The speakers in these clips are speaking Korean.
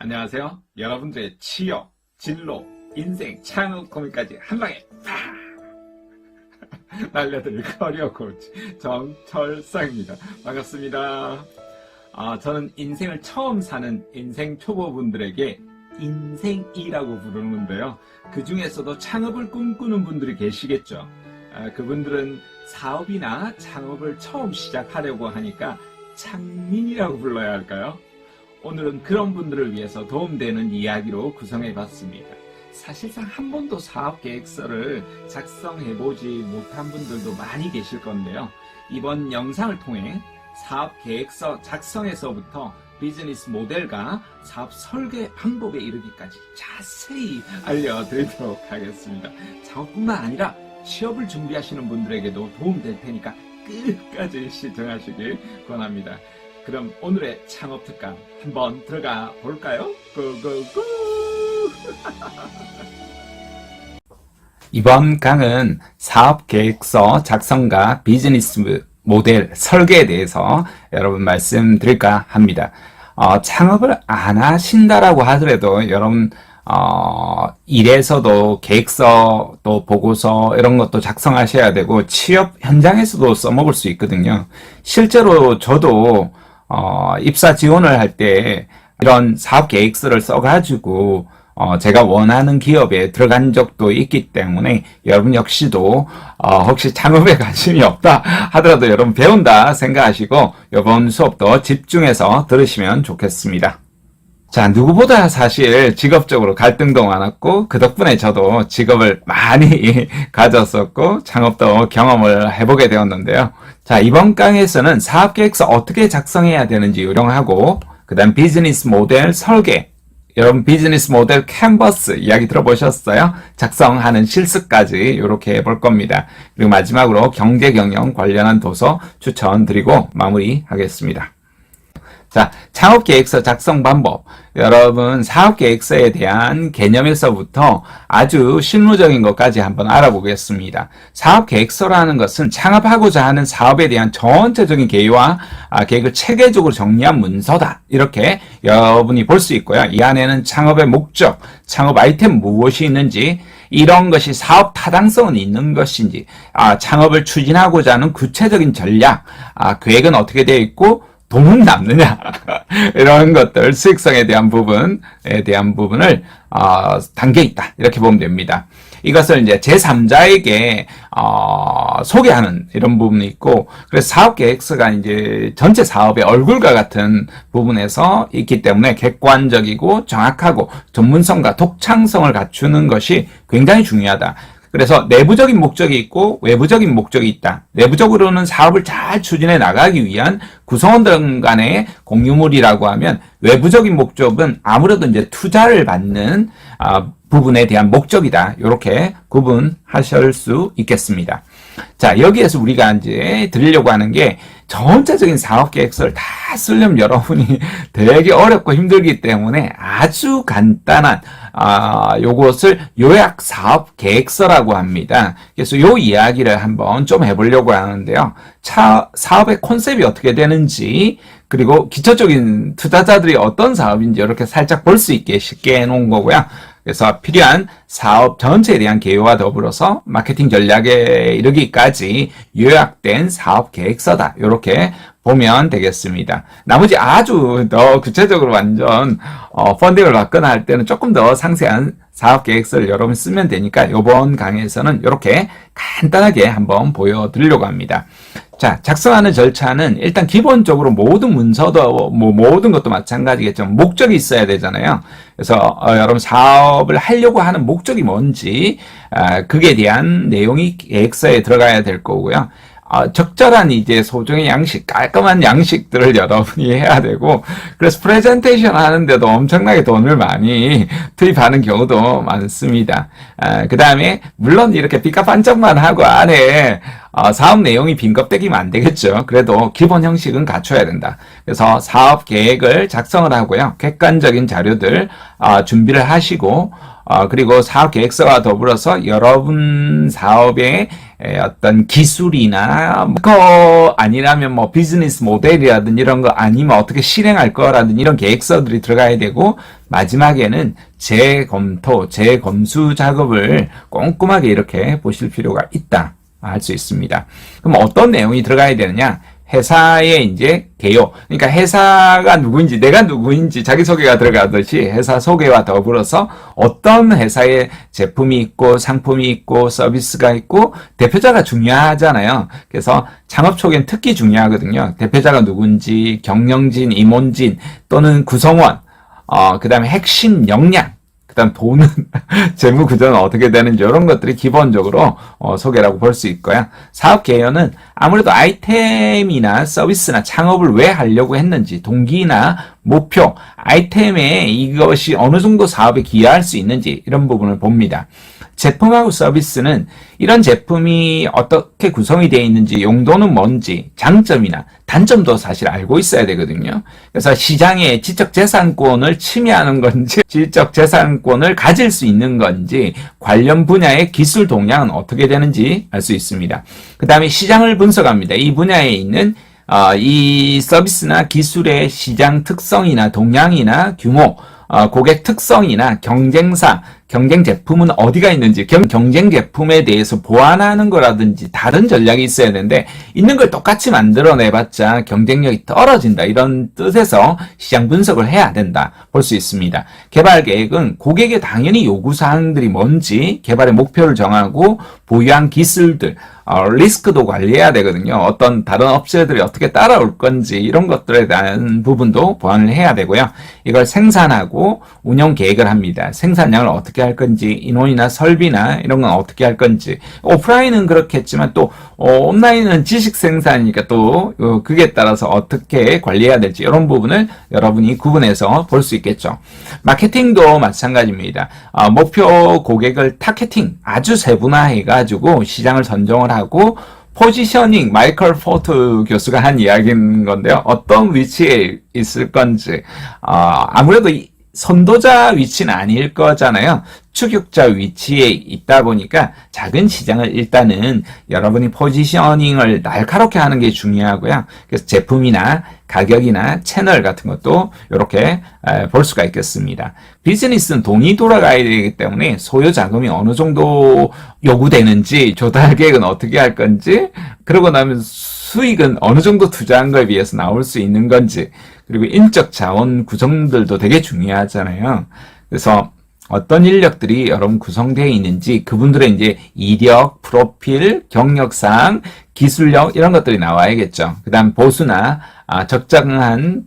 안녕하세요. 여러분들의 취업, 진로, 인생, 창업 고민까지 한 방에 날려드릴 커리어 코치 정철상입니다. 반갑습니다. 저는 인생을 처음 사는 인생 초보분들에게 인생이라고 부르는데요. 그 중에서도 창업을 꿈꾸는 분들이 계시겠죠. 그분들은 사업이나 창업을 처음 시작하려고 하니까 창민이라고 불러야 할까요? 오늘은 그런 분들을 위해서 도움되는 이야기로 구성해봤습니다. 사실상 한 번도 사업계획서를 작성해보지 못한 분들도 많이 계실 건데요. 이번 영상을 통해 사업계획서 작성에서부터 비즈니스 모델과 사업 설계 방법에 이르기까지 자세히 알려드리도록 하겠습니다. 창업뿐만 아니라 취업을 준비하시는 분들에게도 도움될 테니까 끝까지 시청하시길 권합니다. 그럼 오늘의 창업 특강 한번 들어가 볼까요? 고고고! 이번 강은 사업계획서 작성과 비즈니스 모델 설계에 대해서 여러분 말씀드릴까 합니다. 창업을 안 하신다라고 하더라도 여러분 일에서도 계획서 또 보고서 이런 것도 작성하셔야 되고 취업 현장에서도 써먹을 수 있거든요. 실제로 저도 입사 지원을 할 때 이런 사업 계획서를 써가지고 제가 원하는 기업에 들어간 적도 있기 때문에 여러분 역시도 혹시 창업에 관심이 없다 하더라도 여러분 배운다 생각하시고 이번 수업도 집중해서 들으시면 좋겠습니다. 자, 누구보다 사실 직업적으로 갈등도 많았고 그 덕분에 저도 직업을 많이 가졌었고 창업도 경험을 해보게 되었는데요. 자, 이번 강의에서는 사업계획서 어떻게 작성해야 되는지 요령하고 그 다음 비즈니스 모델 설계, 여러분 비즈니스 모델 캔버스 이야기 들어보셨어요? 작성하는 실습까지 이렇게 해볼 겁니다. 그리고 마지막으로 경제 경영 관련한 도서 추천드리고 마무리하겠습니다. 자, 창업계획서 작성 방법. 여러분, 사업계획서에 대한 개념에서부터 아주 실무적인 것까지 한번 알아보겠습니다. 사업계획서라는 것은 창업하고자 하는 사업에 대한 전체적인 계획과 계획을 체계적으로 정리한 문서다. 이렇게 여러분이 볼 수 있고요. 이 안에는 창업의 목적, 창업 아이템 무엇이 있는지, 이런 것이 사업 타당성은 있는 것인지, 창업을 추진하고자 하는 구체적인 전략, 계획은 어떻게 되어 있고, 돈은 남느냐 이런 것들 수익성에 대한 부분을 담겨 있다 이렇게 보면 됩니다. 이것을 이제 제3자에게 소개하는 이런 부분이 있고, 그래서 사업 계획서가 이제 전체 사업의 얼굴과 같은 부분에서 있기 때문에 객관적이고 정확하고 전문성과 독창성을 갖추는 것이 굉장히 중요하다. 그래서 내부적인 목적이 있고 외부적인 목적이 있다. 내부적으로는 사업을 잘 추진해 나가기 위한 구성원들 간의 공유물이라고 하면, 외부적인 목적은 아무래도 이제 투자를 받는 부분에 대한 목적이다. 이렇게 구분하실 수 있겠습니다. 자, 여기에서 우리가 이제 드리려고 하는 게 전체적인 사업 계획서를 다 쓰려면 여러분이 되게 어렵고 힘들기 때문에 아주 간단한 요것을 요약 사업 계획서라고 합니다. 그래서 요 이야기를 한번 좀 해보려고 하는데요. 사업의 컨셉이 어떻게 되는지, 그리고 기초적인 투자자들이 어떤 사업인지 이렇게 살짝 볼 수 있게 쉽게 해놓은 거고요. 그래서 필요한 사업 전체에 대한 계획과 더불어서 마케팅 전략에 이르기까지 요약된 사업 계획서다. 이렇게 보면 되겠습니다. 나머지 아주 더 구체적으로 완전 펀딩을 받거나 할 때는 조금 더 상세한 사업 계획서를 여러분 쓰면 되니까 이번 강의에서는 이렇게 간단하게 한번 보여드리려고 합니다. 자, 작성하는 절차는 일단 기본적으로 모든 문서도 모든 것도 마찬가지겠지만 목적이 있어야 되잖아요. 그래서 여러분 사업을 하려고 하는 목적이 뭔지 그게 대한 내용이 계획서에 들어가야 될 거고요. 적절한 이제 소정의 양식, 깔끔한 양식들을 여러분이 해야 되고, 그래서 프레젠테이션 하는데도 엄청나게 돈을 많이 투입하는 경우도 많습니다. 그 다음에 물론 이렇게 삐까반짝만 하고 안에 사업 내용이 빈 껍데기면 안 되겠죠. 그래도 기본 형식은 갖춰야 된다. 그래서 사업 계획을 작성을 하고요. 객관적인 자료들 준비를 하시고, 그리고 사업 계획서와 더불어서 여러분 사업의 어떤 기술이나 그거 아니라면 뭐 비즈니스 모델이라든지 이런 거 아니면 어떻게 실행할 거라든지 이런 계획서들이 들어가야 되고 마지막에는 재검토, 재검수 작업을 꼼꼼하게 이렇게 보실 필요가 있다 할 수 있습니다. 그럼 어떤 내용이 들어가야 되느냐? 회사의 이제 개요. 그러니까 회사가 누구인지, 내가 누구인지 자기소개가 들어가듯이 회사 소개와 더불어서 어떤 회사의 제품이 있고 상품이 있고 서비스가 있고 대표자가 중요하잖아요. 그래서 창업 초기엔 특히 중요하거든요. 대표자가 누군지, 경영진, 임원진 또는 구성원, 그 다음에 핵심 역량, 그 다음 돈은, 재무 구조는 어떻게 되는지 이런 것들이 기본적으로 소개라고 볼 수 있고요. 사업 개요는 아무래도 아이템이나 서비스나 창업을 왜 하려고 했는지, 동기나 목표, 아이템에 이것이 어느 정도 사업에 기여할 수 있는지 이런 부분을 봅니다. 제품하고 서비스는 이런 제품이 어떻게 구성이 되어 있는지, 용도는 뭔지, 장점이나 단점도 사실 알고 있어야 되거든요. 그래서 시장의 지적재산권을 침해하는 건지, 지적재산권을 가질 수 있는 건지, 관련 분야의 기술 동향은 어떻게 되는지 알 수 있습니다. 그 다음에 시장을 분석합니다. 이 분야에 있는 이 서비스나 기술의 시장 특성이나 동향이나 규모, 고객 특성이나 경쟁사, 경쟁 제품은 어디가 있는지, 경쟁 제품에 대해서 보완하는 거라든지 다른 전략이 있어야 되는데 있는 걸 똑같이 만들어내봤자 경쟁력이 떨어진다. 이런 뜻에서 시장 분석을 해야 된다 볼 수 있습니다. 개발 계획은 고객의 당연히 요구사항들이 뭔지, 개발의 목표를 정하고 보유한 기술들, 리스크도 관리해야 되거든요. 어떤 다른 업체들이 어떻게 따라올 건지 이런 것들에 대한 부분도 보완을 해야 되고요. 이걸 생산하고 운영 계획을 합니다. 생산량을 어떻게 할 건지, 인원이나 설비나 이런 건 어떻게 할 건지. 오프라인은 그렇겠지만 또 온라인은 지식 생산이니까 또 그게 따라서 어떻게 관리해야 될지 이런 부분을 여러분이 구분해서 볼 수 있겠죠. 마케팅도 마찬가지입니다. 목표 고객을 타겟팅 아주 세분화해가지고 시장을 선정을 하고 포지셔닝, 마이클 포트 교수가 한 이야기인 건데요. 어떤 위치에 있을 건지, 아무래도 선도자 위치는 아닐 거잖아요. 추격자 위치에 있다 보니까 작은 시장을 일단은 여러분이 포지셔닝을 날카롭게 하는 게 중요하고요. 그래서 제품이나 가격이나 채널 같은 것도 이렇게 볼 수가 있겠습니다. 비즈니스는 돈이 돌아가야 되기 때문에 소요 자금이 어느 정도 요구되는지, 조달 계획은 어떻게 할 건지, 그러고 나면 수익은 어느 정도 투자한 거에 비해서 나올 수 있는 건지, 그리고 인적 자원 구성들도 되게 중요하잖아요. 그래서 어떤 인력들이 여러분 구성되어 있는지, 그분들의 이제 이력, 프로필, 경력사항, 기술력 이런 것들이 나와야겠죠. 그 다음 보수나 적정한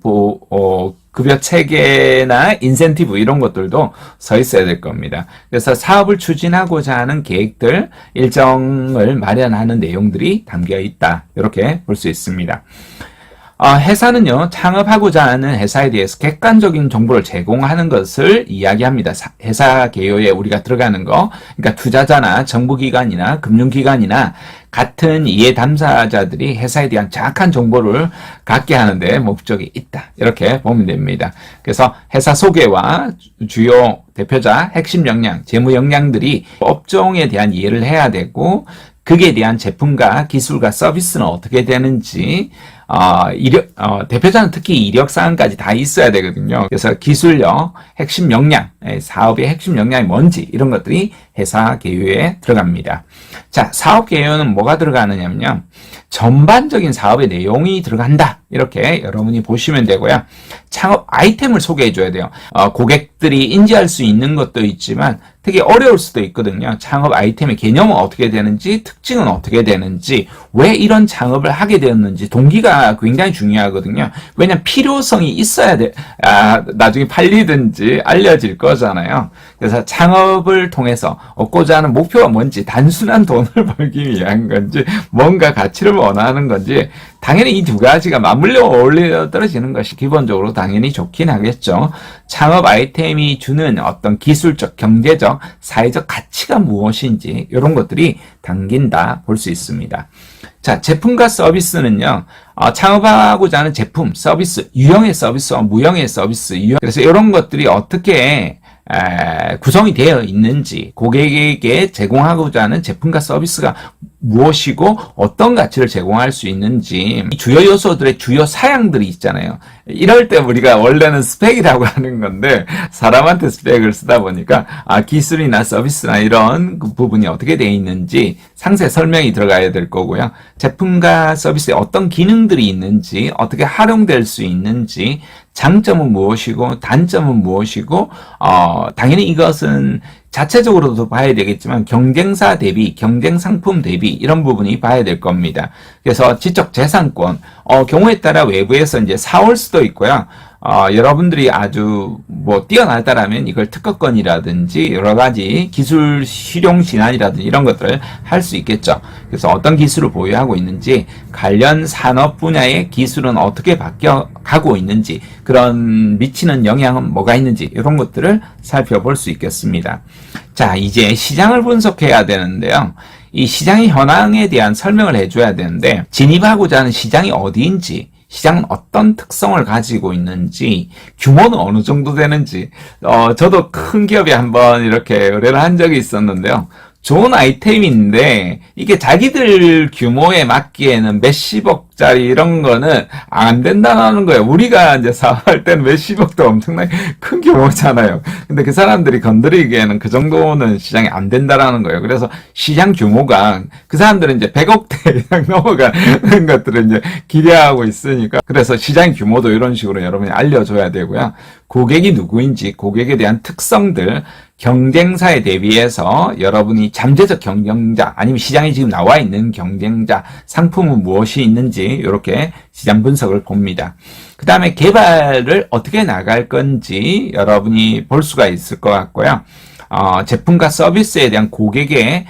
급여 체계나 인센티브 이런 것들도 서 있어야 될 겁니다. 그래서 사업을 추진하고자 하는 계획들, 일정을 마련하는 내용들이 담겨 있다. 이렇게 볼 수 있습니다. 회사는요, 창업하고자 하는 회사에 대해서 객관적인 정보를 제공하는 것을 이야기합니다. 회사 개요에 우리가 들어가는 거, 그러니까 투자자나 정부기관이나 금융기관이나 같은 이해 담사자들이 회사에 대한 정확한 정보를 갖게 하는데 목적이 있다. 이렇게 보면 됩니다. 그래서 회사 소개와 주요 대표자, 핵심 역량, 재무 역량들이 업종에 대한 이해를 해야 되고, 그에 대한 제품과 기술과 서비스는 어떻게 되는지, 대표자는 특히 이력사항까지 다 있어야 되거든요. 그래서 기술력, 핵심 역량, 사업의 핵심 역량이 뭔지 이런 것들이 회사 개요에 들어갑니다. 자, 사업 개요는 뭐가 들어가느냐면요. 전반적인 사업의 내용이 들어간다. 이렇게 여러분이 보시면 되고요. 창업 아이템을 소개해 줘야 돼요. 고객들이 인지할 수 있는 것도 있지만 되게 어려울 수도 있거든요. 창업 아이템의 개념은 어떻게 되는지, 특징은 어떻게 되는지, 왜 이런 창업을 하게 되었는지, 동기가 굉장히 중요하거든요. 왜냐면 필요성이 있어야 돼. 나중에 팔리든지 알려질 거잖아요. 그래서 창업을 통해서 얻고자 하는 목표가 뭔지, 단순한 돈을 벌기 위한 건지, 뭔가 가치를 원하는 건지, 당연히 이 두 가지가 맞물려 어울려 떨어지는 것이 기본적으로 당연히 좋긴 하겠죠. 창업 아이템이 주는 어떤 기술적, 경제적, 사회적 가치가 무엇인지 이런 것들이 담긴다 볼 수 있습니다. 자, 제품과 서비스는요, 창업하고자 하는 제품, 서비스, 유형의 서비스와 무형의 서비스, 그래서 이런 것들이 어떻게 구성이 되어 있는지, 고객에게 제공하고자 하는 제품과 서비스가 무엇이고 어떤 가치를 제공할 수 있는지 주요 요소들의 주요 사양들이 있잖아요. 이럴 때 우리가 원래는 스펙이라고 하는 건데 사람한테 스펙을 쓰다 보니까 기술이나 서비스나 이런 그 부분이 어떻게 되어 있는지 상세 설명이 들어가야 될 거고요. 제품과 서비스에 어떤 기능들이 있는지, 어떻게 활용될 수 있는지, 장점은 무엇이고 단점은 무엇이고 당연히 이것은 자체적으로도 봐야 되겠지만 경쟁사 대비, 경쟁 상품 대비 이런 부분이 봐야 될 겁니다. 그래서 지적 재산권 경우에 따라 외부에서 이제 사올 수도 있고요. 여러분들이 아주 뛰어나다라면 이걸 특허권이라든지 여러 가지 기술 실용 진환이라든지 이런 것들을 할 수 있겠죠. 그래서 어떤 기술을 보유하고 있는지, 관련 산업 분야의 기술은 어떻게 바뀌어 가고 있는지, 그런 미치는 영향은 뭐가 있는지 이런 것들을 살펴볼 수 있겠습니다. 자, 이제 시장을 분석해야 되는데요. 이 시장의 현황에 대한 설명을 해줘야 되는데, 진입하고자 하는 시장이 어디인지, 시장은 어떤 특성을 가지고 있는지, 규모는 어느 정도 되는지, 저도 큰 기업에 한번 이렇게 의뢰를 한 적이 있었는데요. 좋은 아이템인데, 이게 자기들 규모에 맞기에는 몇십억짜리 이런 거는 안 된다는 거예요. 우리가 이제 사업할 때는 몇십억도 엄청나게 큰 규모잖아요. 근데 그 사람들이 건드리기에는 그 정도는 시장이 안 된다라는 거예요. 그래서 시장 규모가, 그 사람들은 이제 100억대 이상 넘어가는 것들을 이제 기대하고 있으니까, 그래서 시장 규모도 이런 식으로 여러분이 알려줘야 되고요. 고객이 누구인지, 고객에 대한 특성들, 경쟁사에 대비해서 여러분이 잠재적 경쟁자 아니면 시장에 지금 나와 있는 경쟁자, 상품은 무엇이 있는지 이렇게 시장 분석을 봅니다. 그 다음에 개발을 어떻게 나갈 건지 여러분이 볼 수가 있을 것 같고요. 제품과 서비스에 대한 고객의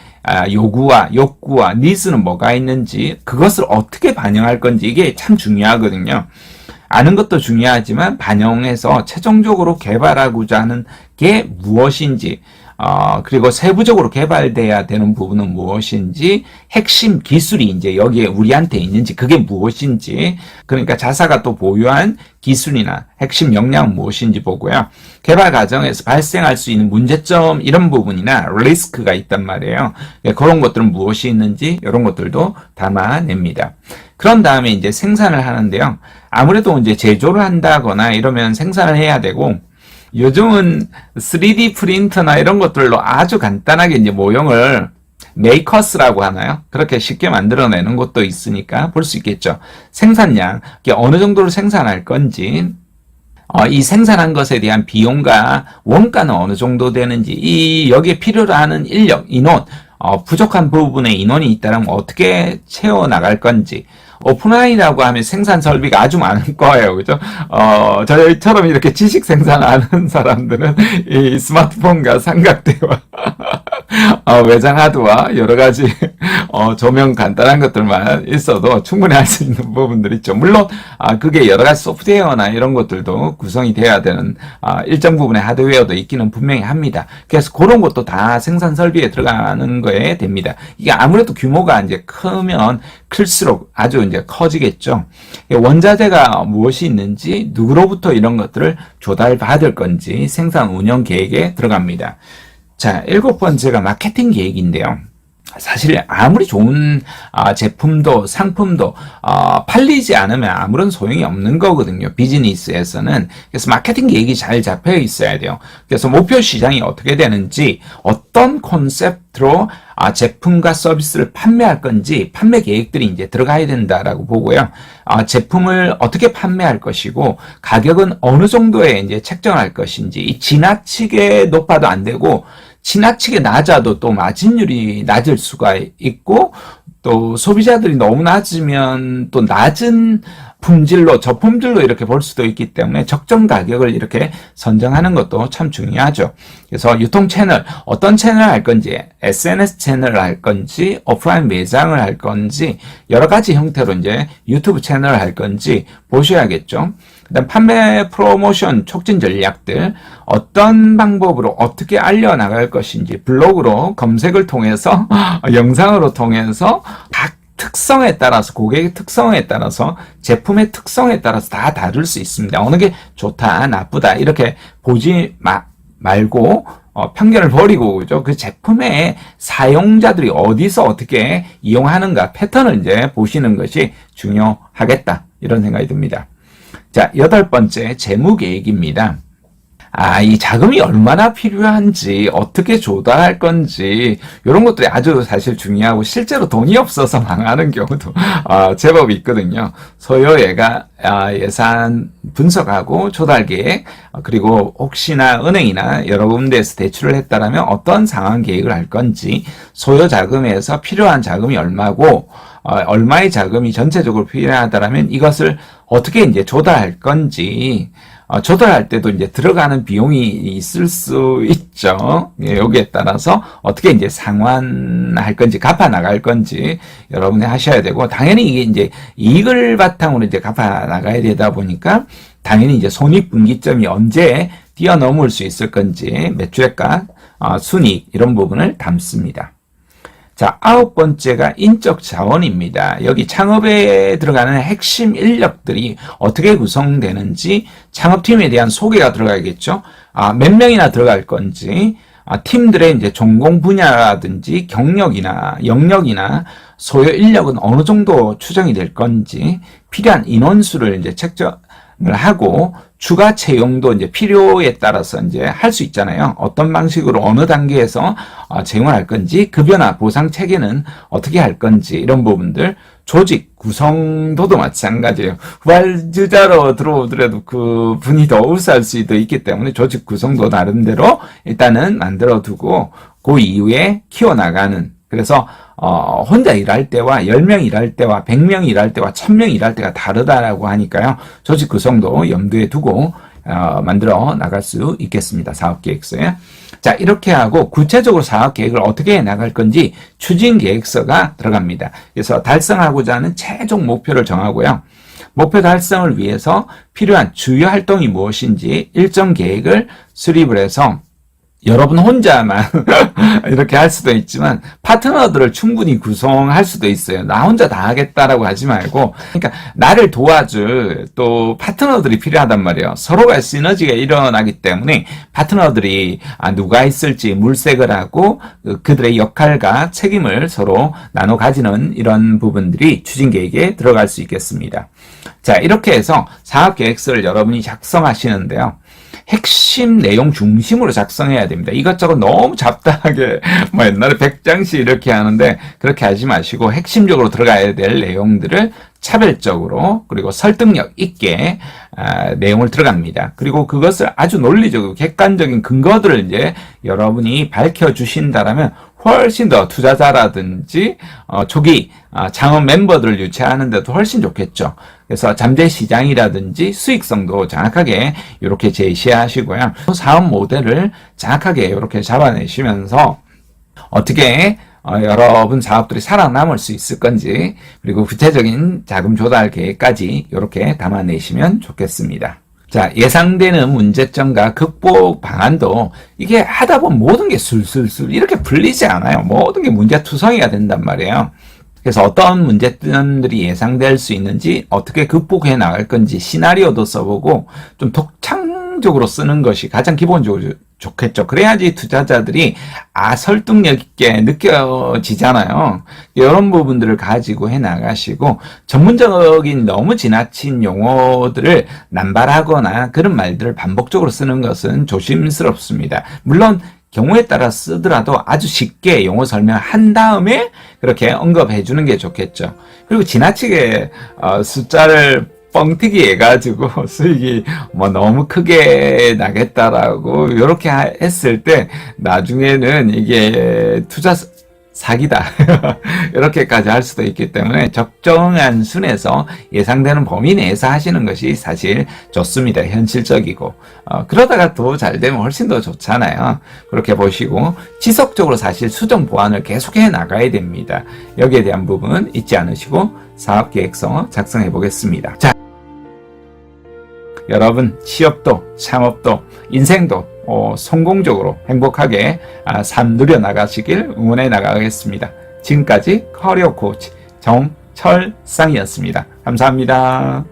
요구와 욕구와 니즈는 뭐가 있는지, 그것을 어떻게 반영할 건지 이게 참 중요하거든요. 아는 것도 중요하지만 반영해서 최종적으로 개발하고자 하는 게 무엇인지, 그리고 세부적으로 개발돼야 되는 부분은 무엇인지, 핵심 기술이 이제 여기에 우리한테 있는지 그게 무엇인지, 그러니까 자사가 또 보유한 기술이나 핵심 역량은 무엇인지 보고요. 개발 과정에서 발생할 수 있는 문제점 이런 부분이나 리스크가 있단 말이에요. 그런 것들은 무엇이 있는지 이런 것들도 담아냅니다. 그런 다음에 이제 생산을 하는데요. 아무래도 이제 제조를 한다거나 이러면 생산을 해야 되고, 요즘은 3D 프린터나 이런 것들로 아주 간단하게 이제 모형을 메이커스라고 하나요? 그렇게 쉽게 만들어내는 것도 있으니까 볼 수 있겠죠. 생산량, 어느 정도로 생산할 건지, 이 생산한 것에 대한 비용과 원가는 어느 정도 되는지, 여기에 필요로 하는 인력, 인원, 부족한 부분에 인원이 있다면 어떻게 채워나갈 건지, 오프라인이라고 하면 생산 설비가 아주 많을 거예요. 그죠? 저희처럼 이렇게 지식 생산하는 사람들은 이 스마트폰과 삼각대와 외장 하드와 여러 가지 조명 간단한 것들만 있어도 충분히 할 수 있는 부분들이 있죠. 물론 그게 여러 가지 소프트웨어나 이런 것들도 구성이 돼야 되는 일정 부분의 하드웨어도 있기는 분명히 합니다. 그래서 그런 것도 다 생산 설비에 들어가는 거에 됩니다. 이게 아무래도 규모가 이제 크면 클수록 아주 이제 커지겠죠. 원자재가 무엇이 있는지, 누구로부터 이런 것들을 조달받을 건지 생산 운영 계획에 들어갑니다. 자, 7번째가 마케팅 계획인데요. 사실 아무리 좋은 제품도 상품도 팔리지 않으면 아무런 소용이 없는 거거든요. 비즈니스에서는. 그래서 마케팅 계획이 잘 잡혀 있어야 돼요. 그래서 목표 시장이 어떻게 되는지, 어떤 콘셉트로 제품과 서비스를 판매할 건지 판매 계획들이 이제 들어가야 된다라고 보고요. 제품을 어떻게 판매할 것이고 가격은 어느 정도에 이제 책정할 것인지, 지나치게 높아도 안 되고 지나치게 낮아도 또 마진율이 낮을 수가 있고, 또 소비자들이 너무 낮으면 또 낮은 품질로, 저품질로 이렇게 볼 수도 있기 때문에 적정 가격을 이렇게 선정하는 것도 참 중요하죠. 그래서 유통 채널, 어떤 채널을 할 건지, SNS 채널을 할 건지, 오프라인 매장을 할 건지, 여러 가지 형태로 이제 유튜브 채널을 할 건지 보셔야겠죠. 그다음 판매 프로모션 촉진 전략들, 어떤 방법으로 어떻게 알려나갈 것인지, 블로그로 검색을 통해서 영상으로 통해서 각 특성에 따라서, 고객의 특성에 따라서, 제품의 특성에 따라서 다 다를 수 있습니다. 어느 게 좋다, 나쁘다 이렇게 보지 말고 편견을 버리고, 그죠? 그 제품의 사용자들이 어디서 어떻게 이용하는가 패턴을 이제 보시는 것이 중요하겠다. 이런 생각이 듭니다. 자, 8번째, 재무계획입니다. 이 자금이 얼마나 필요한지, 어떻게 조달할 건지, 이런 것들이 아주 사실 중요하고, 실제로 돈이 없어서 망하는 경우도, 제법 있거든요. 소요예가, 예산 분석하고, 조달 계획, 그리고 혹시나 은행이나 여러 군데에서 대출을 했다라면 어떤 상환 계획을 할 건지, 소요 자금에서 필요한 자금이 얼마고, 얼마의 자금이 전체적으로 필요하다라면 이것을 어떻게 이제 조달할 건지, 조달할 때도 이제 들어가는 비용이 있을 수 있죠. 예, 여기에 따라서 어떻게 이제 상환할 건지, 갚아 나갈 건지 여러분이 하셔야 되고, 당연히 이게 이제 이익을 바탕으로 이제 갚아 나가야 되다 보니까 당연히 이제 손익분기점이 언제 뛰어넘을 수 있을 건지, 매출액과 순이익 이런 부분을 담습니다. 자, 9번째가 인적 자원입니다. 여기 창업에 들어가는 핵심 인력들이 어떻게 구성되는지 창업팀에 대한 소개가 들어가겠죠. 몇 명이나 들어갈 건지, 팀들의 이제 전공 분야라든지 경력이나 영역이나 소요 인력은 어느 정도 추정이 될 건지, 필요한 인원수를 이제 책정을 하고, 추가 채용도 이제 필요에 따라서 이제 할 수 있잖아요. 어떤 방식으로 어느 단계에서 채용을 할 건지, 급여나 보상 체계는 어떻게 할 건지, 이런 부분들, 조직 구성도도 마찬가지예요. 후발주자로 들어오더라도 그 분이 더 우수할 수도 있기 때문에 조직 구성도 나름대로 일단은 만들어 두고, 그 이후에 키워나가는, 그래서 혼자 일할 때와 10명 일할 때와 100명 일할 때와 1000명 일할 때가 다르다라고 하니까요. 조직 구성도 염두에 두고 만들어 나갈 수 있겠습니다. 사업계획서에. 자, 이렇게 하고 구체적으로 사업계획을 어떻게 나갈 건지 추진계획서가 들어갑니다. 그래서 달성하고자 하는 최종 목표를 정하고요. 목표 달성을 위해서 필요한 주요 활동이 무엇인지 일정 계획을 수립을 해서, 여러분 혼자만 이렇게 할 수도 있지만 파트너들을 충분히 구성할 수도 있어요. 나 혼자 다 하겠다라고 하지 말고, 그러니까 나를 도와줄 또 파트너들이 필요하단 말이에요. 서로가 시너지가 일어나기 때문에 파트너들이 누가 있을지 물색을 하고 그들의 역할과 책임을 서로 나눠 가지는 이런 부분들이 추진계획에 들어갈 수 있겠습니다. 자, 이렇게 해서 사업계획서를 여러분이 작성하시는데요. 핵심 내용 중심으로 작성해야 됩니다. 이것저것 너무 잡다하게 옛날에 100장씩 이렇게 하는데 그렇게 하지 마시고 핵심적으로 들어가야 될 내용들을 차별적으로 그리고 설득력 있게 내용을 들어갑니다. 그리고 그것을 아주 논리적으로 객관적인 근거들을 이제 여러분이 밝혀주신다라면 훨씬 더 투자자라든지 초기 창업 멤버들을 유치하는 데도 훨씬 좋겠죠. 그래서 잠재 시장이라든지 수익성도 정확하게 이렇게 제시하시고요. 사업 모델을 정확하게 이렇게 잡아내시면서 어떻게 여러분 사업들이 살아남을 수 있을 건지, 그리고 구체적인 자금 조달 계획까지 이렇게 담아내시면 좋겠습니다. 자, 예상되는 문제점과 극복 방안도 이게 하다 보면 모든 게 술술술 이렇게 풀리지 않아요. 모든 게 문제투성이가 된단 말이에요. 그래서 어떤 문제점들이 예상될 수 있는지, 어떻게 극복해 나갈 건지 시나리오도 써보고 좀 독창적으로 쓰는 것이 가장 기본적으로 좋겠죠. 그래야지 투자자들이 설득력 있게 느껴지잖아요. 이런 부분들을 가지고 해 나가시고, 전문적인 너무 지나친 용어들을 남발하거나 그런 말들을 반복적으로 쓰는 것은 조심스럽습니다. 물론 경우에 따라 쓰더라도 아주 쉽게 용어 설명한 다음에 그렇게 언급해 주는 게 좋겠죠. 그리고 지나치게 숫자를 뻥튀기 해가지고 수익이 너무 크게 나겠다라고 이렇게 했을 때 나중에는 이게 투자 사기다 이렇게까지 할 수도 있기 때문에 적정한 순에서 예상되는 범위 내에서 하시는 것이 사실 좋습니다. 현실적이고 그러다가 더 잘 되면 훨씬 더 좋잖아요. 그렇게 보시고 지속적으로 사실 수정 보완을 계속해 나가야 됩니다. 여기에 대한 부분 잊지 않으시고 사업계획서 작성해 보겠습니다. 자, 여러분 취업도 창업도 인생도 성공적으로 행복하게 삶 누려나가시길 응원해 나가겠습니다. 지금까지 커리어 코치 정철상이었습니다. 감사합니다.